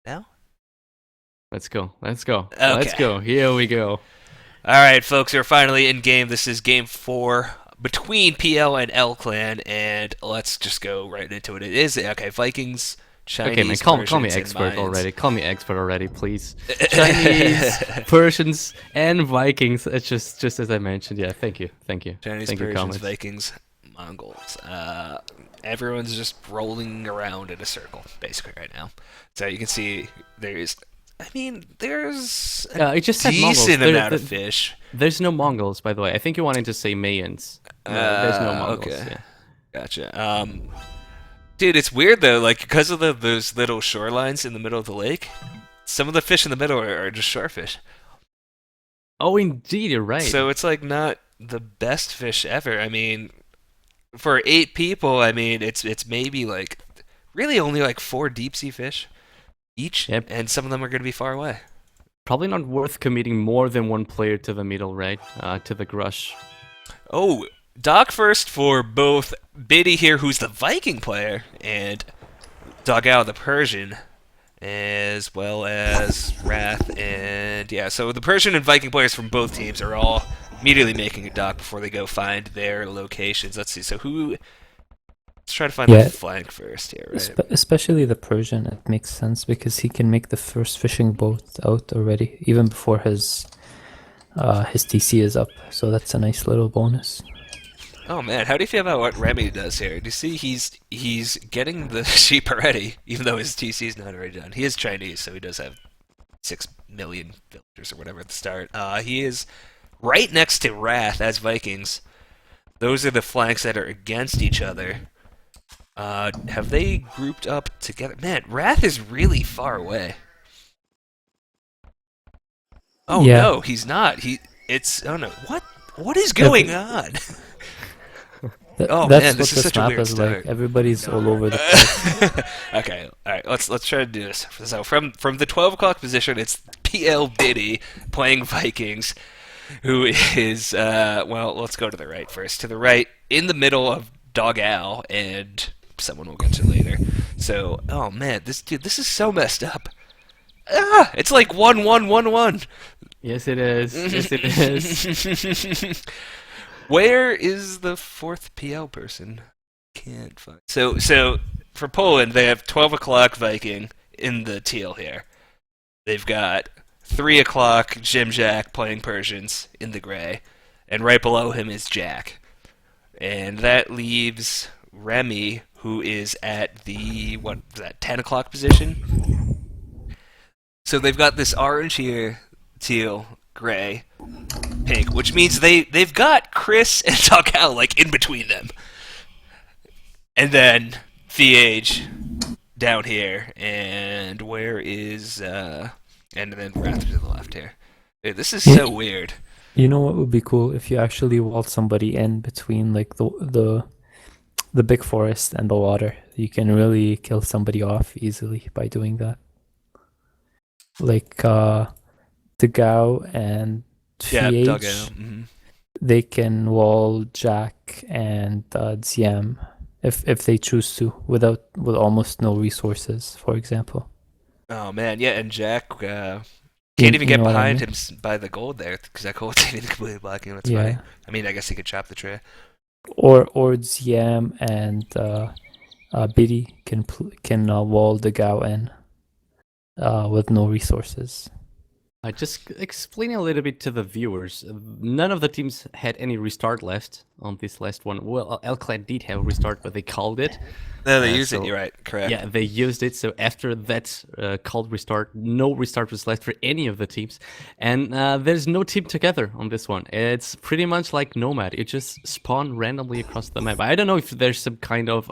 now? Let's go. Let's go. Let's Okay. go. Here we go. All right, folks, we're finally in game. This is game 4 between PL and L Clan, and let's just go right into it. It is okay. Vikings, Okay, man. Chinese, Call me Persians, and expert Mayans. already. Call me expert already, please. Chinese, Persians, and Vikings. It's just as I mentioned. Yeah. Thank you. Thank you. Chinese, Thank you, Persians, comments. Vikings, Mongols. Everyone's just rolling around in a circle, basically, right now. So you can see there's a I just said Mongols. decent amount of fish. There's no Mongols, by the way. I think you wanted to say Mayans. No, there's no Mongols. Okay. Yeah. Gotcha. Dude, it's weird though. Like because of those little shorelines in the middle of the lake, some of the fish in the middle are just shorefish. Oh, indeed, you're right. So it's like not the best fish ever. I mean, for 8 people, I mean it's maybe like really only like 4 deep sea fish each, Yep. and some of them are going to be far away. Probably not worth committing more than one player to the middle, right? To the Grush. Oh, Doc first for both Biddy here, who's the Viking player, and Dogao the Persian, as well as Wrath, and yeah, so the Persian and Viking players from both teams are all immediately making a dock before they go find their locations. Let's see, so who... Let's try to find the Yeah, flank first here, right? especially the Persian, it makes sense because he can make the first fishing boat out already, even before his TC is up. So that's a nice little bonus. Oh man, how do you feel about what Remy does here? Do you see he's getting the sheep already, even though his TC's not already done. He is Chinese, so he does have 6 million villagers or whatever at the start. He is right next to Wrath as Vikings. Those are the flanks that are against each other. Have they grouped up together? Man, Wrath is really far away. Oh Yeah, no, he's not. Oh no, what is going on? Oh that's man, what this is this such a map weird is like. start. Everybody's all over the place. Okay, all right. Let's try to do this. So from the 12 o'clock position, it's PL Biddy playing Vikings, who is well. Let's go to the right first. To the right, in the middle of Dog Al, and someone we'll get to later. So, oh man, this is so messed up. It's like 1-1-1-1. Yes, it is. Yes, it is. Where is the fourth PL person? Can't find. So for Poland, they have 12 o'clock Viking in the teal here. They've got 3 o'clock Jim Jack playing Persians in the gray, and right below him is Jack, and that leaves Remy, who is at the what is that 10 o'clock position. So they've got this orange here, teal, gray, pink, which means they've got Chris and Takao like in between them, and then Age down here, and where is and then Wrath to the left here. Dude, this is You, so weird. you know what would be cool if you actually walled somebody in between like the big forest and the water. You can really kill somebody off easily by doing that. Like Gao and Yeah, Fiage, dugout. Mm-hmm. they can wall Jack and Ziam if they choose to, with almost no resources, for example. Oh man, yeah, and Jack You, can't even you get know what I behind mean? him by the gold there because that gold's even completely blocking him. That's funny. Yeah. I mean, I guess he could chop the tree. Or Ziam and Biddy can wall the Gao in with no resources. Just explaining a little bit to the viewers. None of the teams had any restart left on this last one. Well, L-Clan did have a restart, but they called it. No, they used it. So You're right. Correct. yeah, they used it. So after that called restart, no restart was left for any of the teams. And there's no team together on this one. It's pretty much like Nomad. You just spawn randomly across the map. I don't know if there's some kind of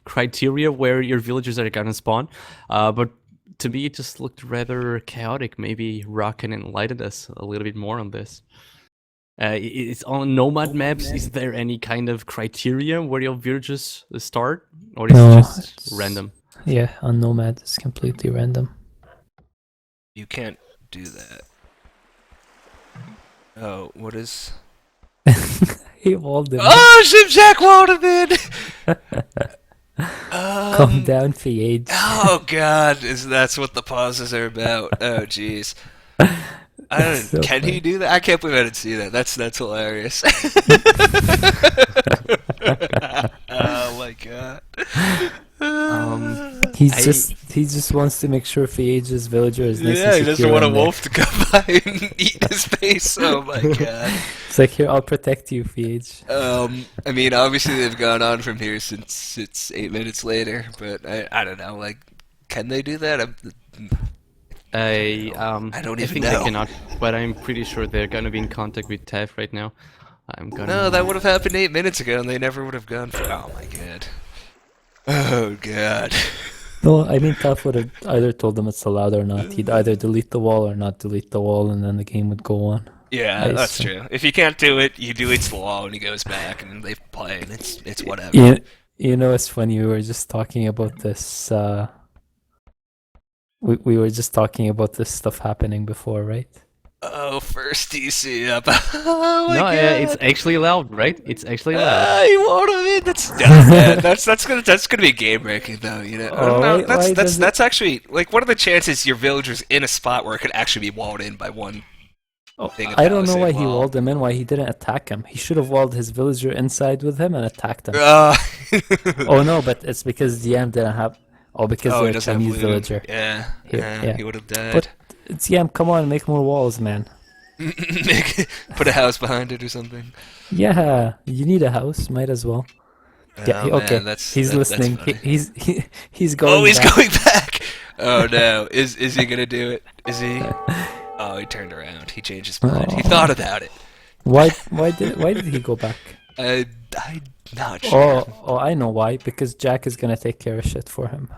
criteria where your villagers are gonna spawn, but to me, it just looked rather chaotic. Maybe Rock can enlighten us a little bit more on this. It's on Nomad maps. Is there any kind of criteria where your villagers start, or is it No, just it's random? yeah, on Nomad it's completely random. You can't do that. Oh, what is? He walled him. Oh, Jim Jack walled him in. Calm down, PH. Oh God, that's what the pauses are about? Oh jeez. I That's don't. so Can he funny. do that? I can't believe I didn't see that. That's hilarious. Oh my God. Um, I He just wants to make sure PH's villager is nice and Yeah, he doesn't secure want a in there. wolf to come by and eat his face. Oh my God. It's like, here, I'll protect you, PH. I mean, obviously they've gone on from here since it's 8 minutes later, but I don't know. Like, can they do that? I don't I even think they know. cannot, but I'm pretty sure they're gonna be in contact with Tav right now. I'm No, that gonna. would have happened 8 minutes ago, and they never would have gone for. Oh my God. Oh God. No, I mean, Taf would have either told them it's allowed or not. He'd either delete the wall or not delete the wall, and then the game would go on. I Yeah, that's assume. true. If you can't do it, you deletes the wall and he goes back, and they play, and it's whatever. You know, it's funny. We were just talking about this. We were just talking about this stuff happening before, right? Oh, first DC up. Oh my No, it's God. actually allowed, right? It's actually allowed. You won't have it. That's man. That's gonna be game breaking though. You know. I don't Oh, know. why does it? That's actually like what are the chances your villager's in a spot where it could actually be walled in by one Oh, thing of I don't know why palisade he wall? walled him in. Why he didn't attack him? He should have walled his villager inside with him and attacked him. Uh, Oh no, but it's because DM didn't have. Oh, because oh, they're he a doesn't have Chinese looting. villager. Yeah, Here, yeah. he would have died. But DM, come on, make more walls, man. Put a house behind it or something. Yeah, you need a house. Might as well. Yeah. Oh Okay. man, He's that's listening. funny. He's Oh, going he's back. going back. Oh no, is he gonna do it? Is he? Oh, he turned around. He changed his mind. He Oh. thought about it. Why did he go back? I'm not sure. Oh, I know why. Because Jack is gonna take care of shit for him.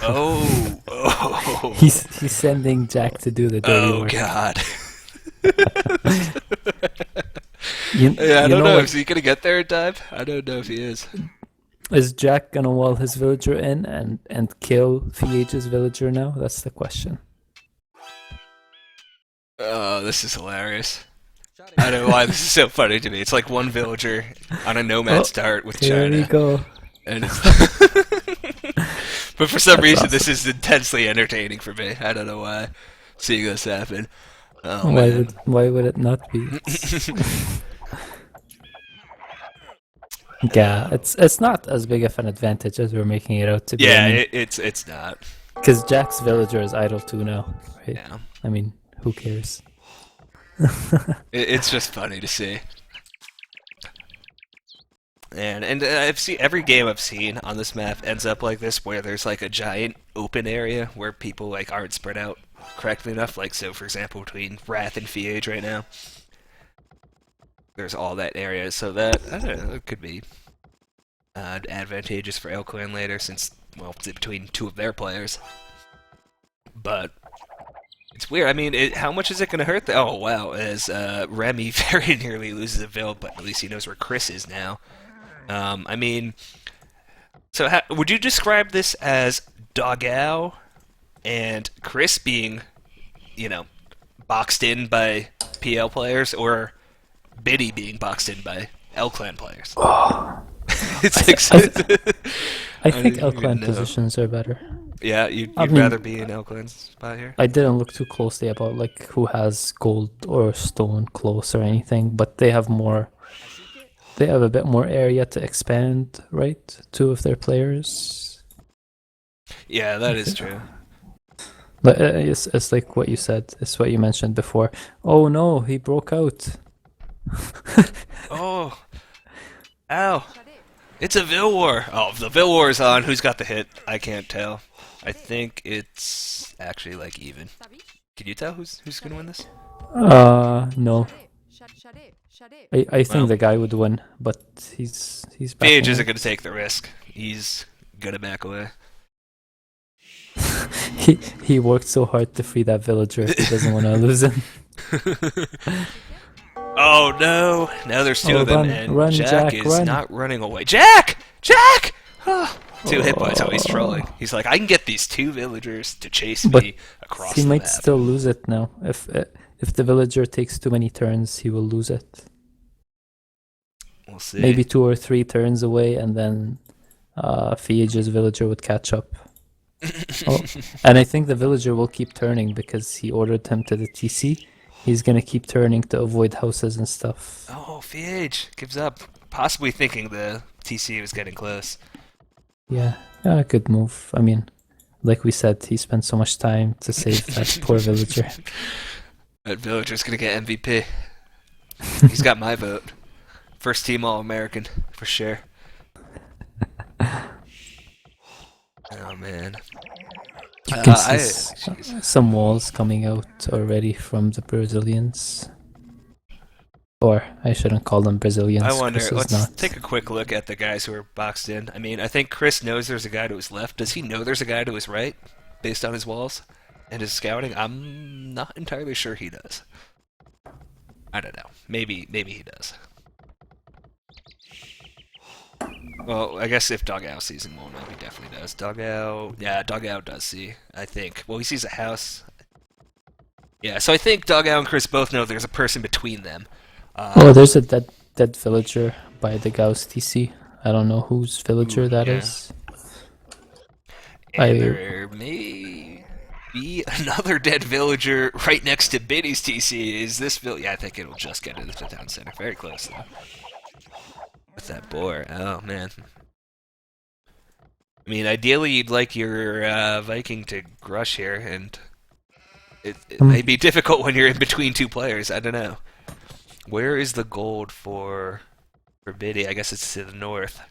Oh. He's sending Jack to do the dirty Oh work. God. You, Yeah, I you don't know know. what? Is he gonna get there in time? I don't know if he is. Is Jack gonna wall his villager in and kill PH's villager now? That's the question. Oh, this is hilarious. I don't know why this is so funny to me. It's like one villager on a nomad Oh, start with Here we China, go. and it's. But for some That's reason, awesome. this is intensely entertaining for me. I don't know why. Seeing this happen. Oh Why man. would it not be? Yeah, it's not as big of an advantage as we're making it out to be. Yeah, I mean, it's not. because Jack's villager is idle too now, right? Yeah, I mean, who cares? it's just funny to see. And I've seen every game I've seen on this map ends up like this, where there's like a giant open area where people like aren't spread out correctly enough. Like so, for example, between Wrath and Fiage right now, there's all that area. So that I don't know, it could be advantageous for Clan later, since well, it's between two of their players. But it's weird. I mean, how much is it going to hurt? Oh wow, as Remy very nearly loses a build, but at least he knows where Chris is now. I mean, so would you describe this as Dogao and Chris being, you know, boxed in by PL players, or Biddy being boxed in by Clan players? Oh, It's I, like, th- I I think don't even Elclan know. positions are better. Yeah, you'd I mean, rather be in Clan's spot here. I didn't look too closely about like who has gold or stone close or anything, but they have more. They have a bit more area to expand, right? Two of their players. Yeah, that is true. But it's like what you said. It's what you mentioned before. Oh no, he broke out. Oh, ow! It's a Vil War. Oh, if the Vil War is on, who's got the hit? I can't tell. I think it's actually like even. Can you tell who's gonna win this? No. I think Well, the guy would win, but he's Page backing isn't out. gonna take the risk. He's gonna back away. He worked so hard to free that villager. He doesn't want to lose him. Oh no! Now there's two Oh, of them, run, and run, Jack Jack, is run. not running away. Jack! Jack! Two hit points. Oh, he's trolling. He's like, I can get these two villagers to chase But me across He the might map. still lose it now. If the villager takes too many turns, he will lose it. We'll see. Maybe 2 or 3 turns away, and then Fiage's villager would catch up. Oh, and I think the villager will keep turning because he ordered him to the TC. He's gonna keep turning to avoid houses and stuff. Oh, Fiage gives up, possibly thinking the TC was getting close. Yeah, yeah, good move. I mean, like we said, he spent so much time to save that poor villager. That villager's gonna get MVP. He's got my vote. First team All-American, for sure. Oh, man. You can see jeez. some walls coming out already from the Brazilians. Or I shouldn't call them Brazilians. I wonder, Chris is let's not. take a quick look at the guys who are boxed in. I mean, I think Chris knows there's a guy to his left. Does he know there's a guy to his right, based on his walls and his scouting? I'm not entirely sure he does. I don't know. Maybe he does. Well, I guess if Dugout sees him, well, no, he definitely does. Dugout, yeah, Dugout does see, I think. Well, he sees a house. Yeah, so I think Dugout and Chris both know there's a person between them. Oh, there's a dead villager by the Gauss TC. I don't know whose villager that yeah. is. And there may be another dead villager right next to Biddy's TC. Is this village? Yeah, I think it'll just get into the town center. Very close, though. With that boar. Oh, man. I mean, ideally, you'd like your Viking to grush here, and it may be difficult when you're in between two players. I don't know. Where is the gold for Biddy? I guess it's to the north.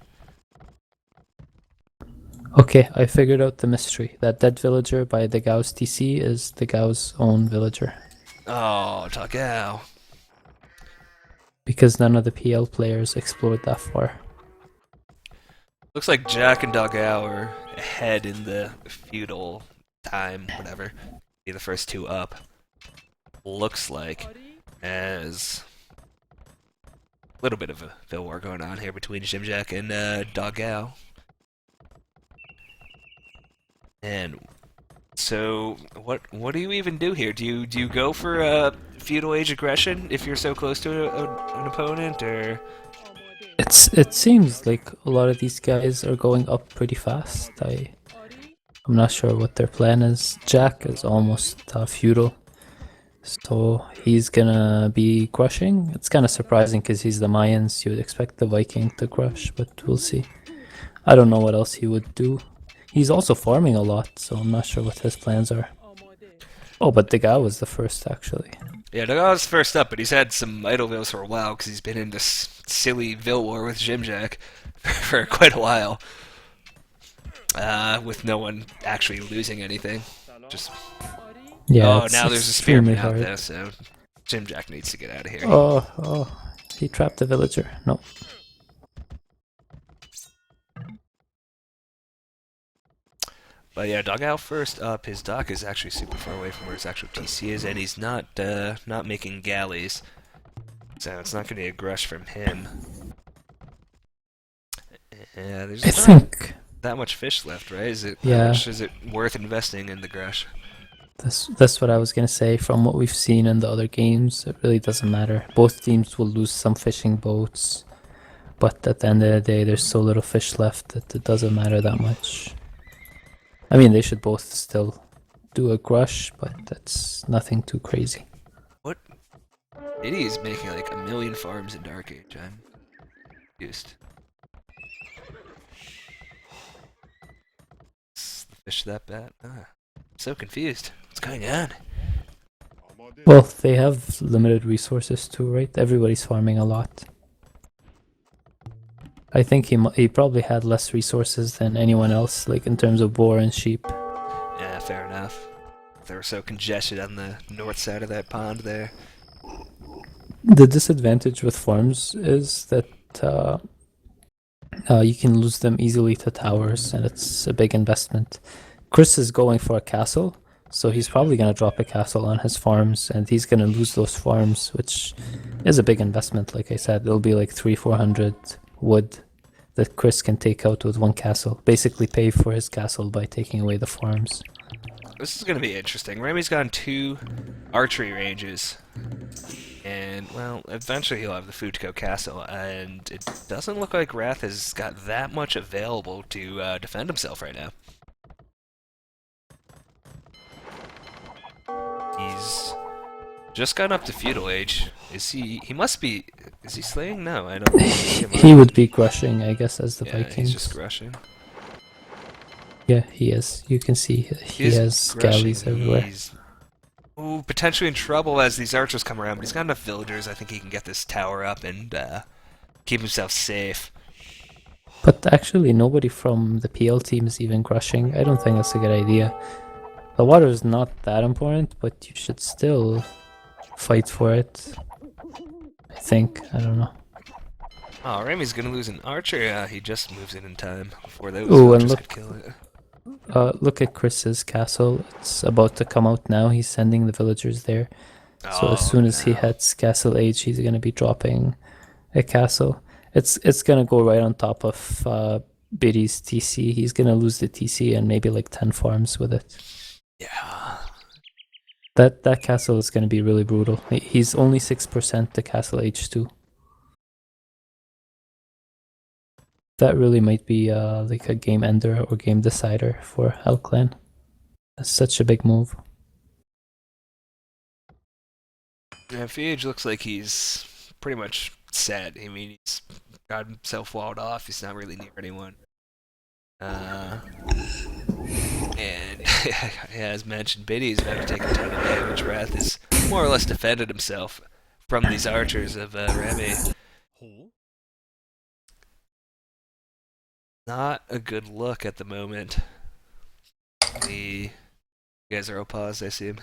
Okay, I figured out the mystery. That dead villager by the Gauss TC is the Gauss' own villager. Oh, Takao. Because none of the PL players explored that far. Looks like Jack and Dogao are ahead in the feudal time, whatever. Be the first two up. Looks like as a little bit of a Phil war going on here between Jimjack and Dogao. And so, what do you even do here? Do you go for feudal age aggression if you're so close to an opponent, or? It seems like a lot of these guys are going up pretty fast. I'm not sure what their plan is. Jack is almost feudal, so he's gonna be crushing. It's kind of surprising because he's the Mayans. You would expect the Viking to crush, but we'll see. I don't know what else he would do. He's also farming a lot, so I'm not sure what his plans are. Oh, but the guy was the first, actually. Yeah, Dagao's first up, but he's had some idle vills for a while because he's been in this silly vill war with Jimjack for quite a while. With no one actually losing anything. Just Yeah. oh, now there's a extremely spearman out hard. there, so Jimjack needs to get out of here. Oh, he trapped the villager. No. But yeah, Dogao first up. His dock is actually super far away from where his actual TC is, and he's not making galleys, so it's not going to be a grush from him. Yeah, there's I not think that much fish left, right? Is it? Yeah. How much is it worth investing in the grush? that's what I was gonna say. From what we've seen in the other games, it really doesn't matter. Both teams will lose some fishing boats, but at the end of the day, there's so little fish left that it doesn't matter that much. I mean, they should both still do a grush, but that's nothing too crazy. What? Diddy is making like 1 million farms in Dark Age. I'm confused. Is the fish that bad? I'm so confused. What's going on? Well, they have limited resources too, right? Everybody's farming a lot. I think he probably had less resources than anyone else, like in terms of boar and sheep. Yeah, fair enough. They were so congested on the north side of that pond there. The disadvantage with farms is that you can lose them easily to towers, and it's a big investment. Chris is going for a castle, so he's probably going to drop a castle on his farms, and he's going to lose those farms, which is a big investment. Like I said, it'll be like 300-400 wood that Chris can take out with one castle. Basically pay for his castle by taking away the farms. This is going to be interesting. Remy's got 2 archery ranges. And well, eventually he'll have the Fujiko Castle, and it doesn't look like Wrath has got that much available to defend himself right now. He's just gotten up to feudal age. Is he? He must be. Is he slaying? No, I don't see him. He would be crushing, I guess, as the Yeah, Vikings. he's just crushing. Yeah, he is. You can see he He's has crushing. galleys everywhere. He's potentially in trouble as these archers come around, but he's got enough villagers. I think he can get this tower up and keep himself safe. But actually, nobody from the PL team is even crushing. I don't think that's a good idea. The water is not that important, but you should still fight for it. I think. I don't know. Oh, Remy's gonna lose an archer. He just moves in time before those Ooh, and archers look. could kill it. Look at Chris's castle. It's about to come out now. He's sending the villagers there. So as soon as he no. hits castle age, he's gonna be dropping a castle. It's gonna go right on top of Biddy's TC. He's gonna lose the TC and maybe like 10 farms with it. Yeah. That castle is gonna be really brutal. He's only 6% to castle age 2. That really might be like a game ender or game decider for Hell Clan. That's such a big move. Yeah, Fiage looks like he's pretty much set. I mean, he's got himself walled off. He's not really near anyone. And as mentioned, Biddy's about to take a ton of damage. Wrath has more or less defended himself from these archers of Remy. Not a good look at the moment. You guys are all paused, I assume.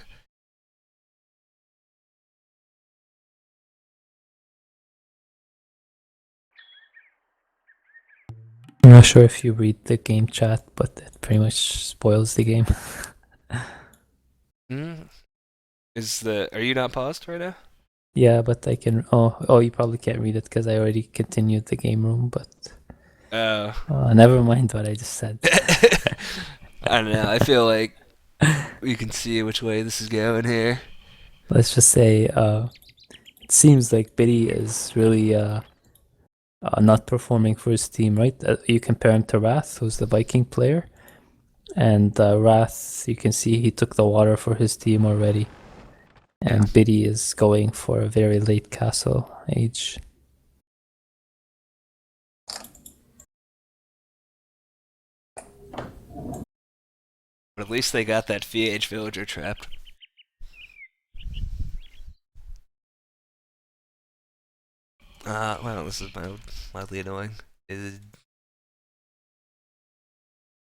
I'm not sure if you read the game chat, but it pretty much spoils the game. Are you not paused right now? Yeah, but I can. Oh, you probably can't read it because I already continued the game room. But never mind what I just said. I don't know. I feel like we can see which way this is going here. Let's just say it seems like Biddy is really not performing for his team, right? You compare him to Wrath, who's the Viking player, and Wrath, you can see he took the water for his team already. And Biddy is going for a very late castle age. But at least they got that VH villager trapped. Well, this is mildly annoying.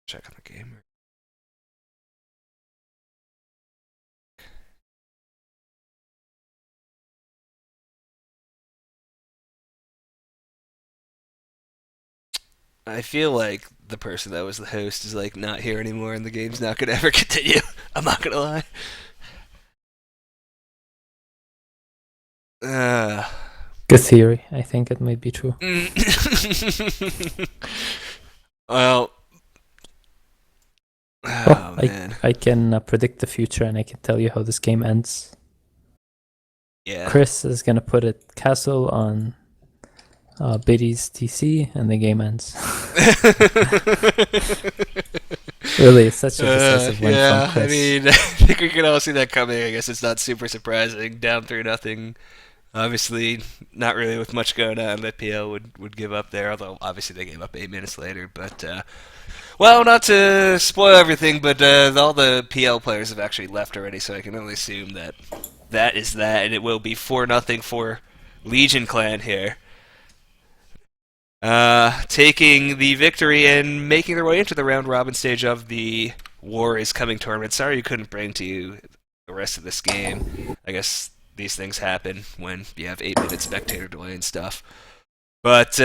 Check on the game. I feel like the person that was the host is like not here anymore and the game's not gonna ever continue. I'm not gonna lie. Good theory. I think it might be true. Well, man. I can predict the future and I can tell you how this game ends. Yeah. Chris is gonna put a castle on Biddy's TC and the game ends. Really, it's such a decisive win from Chris. I mean, I think we can all see that coming. I guess it's not super surprising. Down 3-0. Obviously, not really with much going on that PL would give up there, although obviously they gave up 8 minutes later. But, well, not to spoil everything, but all the PL players have actually left already, so I can only assume that that is that, and it will be 4-0 for Legion Clan here. Taking the victory and making their way into the round-robin stage of the War is Coming tournament. Sorry you couldn't bring to you the rest of this game. I guess these things happen when you have 8-minute spectator delay and stuff. But,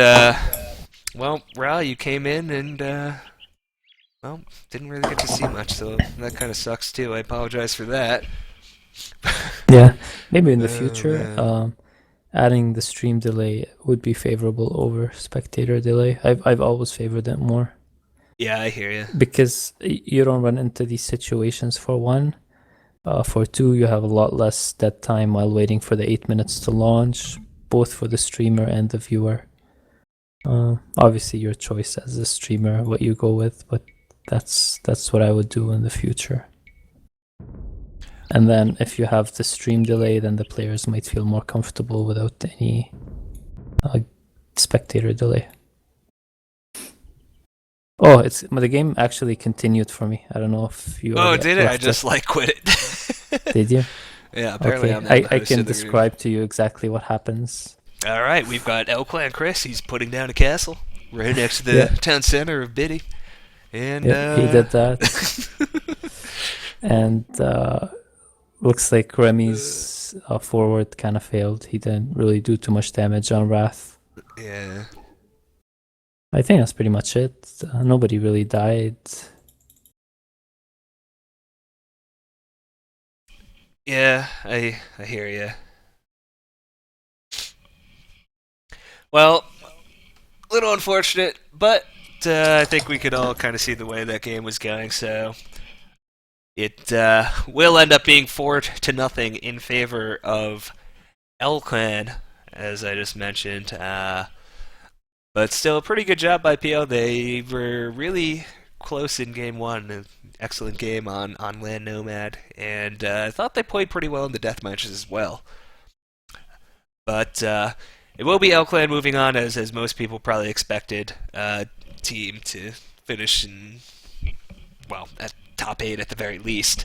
well, Ra, you came in and, well, didn't really get to see much, so that kind of sucks too. I apologize for that. Yeah, maybe in the future, adding the stream delay would be favorable over spectator delay. I've always favored it more. Yeah, I hear you. Because you don't run into these situations for one, For 2, you have a lot less dead time while waiting for the 8 minutes to launch, both for the streamer and the viewer. Obviously, your choice as a streamer what you go with, but that's what I would do in the future. And then if you have the stream delay, then the players might feel more comfortable without any spectator delay. Oh, the game actually continued for me. I don't know if you. Oh, did it? I just quit it. Did you? Yeah, apparently Okay, I'm not I can describe to you exactly what happens. All right, we've got El Clan Chris. He's putting down a castle right next to the Yeah. town center of Biddy. And Yeah, he did that. And looks like Remy's forward kind of failed. He didn't really do too much damage on Wrath. Yeah. I think that's pretty much it. Nobody really died. Yeah, I hear you. Well, a little unfortunate, but I think we could all kind of see the way that game was going, so it will end up being 4-0 in favor of El Clan, as I just mentioned. But still, a pretty good job by PL. They were really close in game 1. An excellent game on Land Nomad, and I thought they played pretty well in the death matches as well. But it will be El Clan moving on, as most people probably expected. Team to finish in, well, at top 8 at the very least.